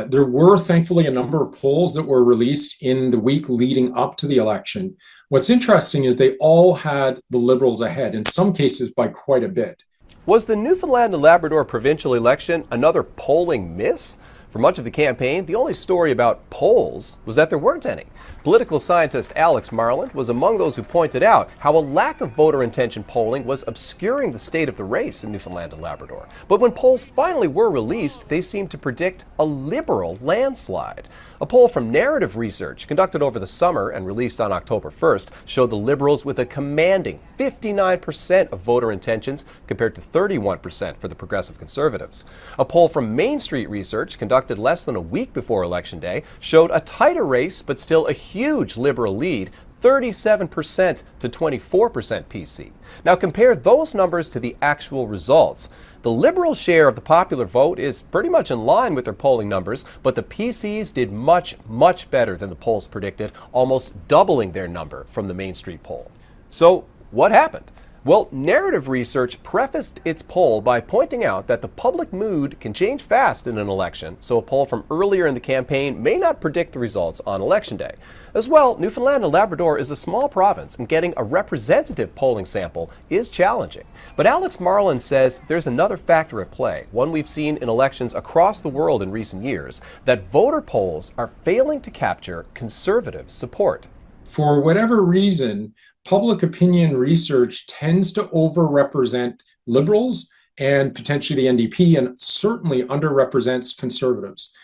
There were thankfully a number of polls that were released in the week leading up to the election. What's interesting is they all had the Liberals ahead, in some cases by quite a bit. Was the Newfoundland and Labrador provincial election another polling miss? For much of the campaign, the only story about polls was that there weren't any. Political scientist Alex Marland was among those who pointed out how a lack of voter intention polling was obscuring the state of the race in Newfoundland and Labrador. But when polls finally were released, they seemed to predict a Liberal landslide. A poll from Narrative Research conducted over the summer and released on October 1st showed the Liberals with a commanding 59% of voter intentions compared to 31% for the Progressive Conservatives. A poll from Main Street Research conducted less than a week before Election Day showed a tighter race but still a huge Liberal lead, 37% to 24% PC. Now compare those numbers to the actual results. The Liberal share of the popular vote is pretty much in line with their polling numbers, but the PCs did much, much better than the polls predicted, almost doubling their number from the Main Street poll. So what happened? Well, Narrative Research prefaced its poll by pointing out that the public mood can change fast in an election, so a poll from earlier in the campaign may not predict the results on Election Day. As well, Newfoundland and Labrador is a small province, and getting a representative polling sample is challenging. But Alex Marland says there's another factor at play, one we've seen in elections across the world in recent years, that voter polls are failing to capture conservative support. For whatever reason, public opinion research tends to overrepresent Liberals and potentially the NDP, and certainly underrepresents Conservatives.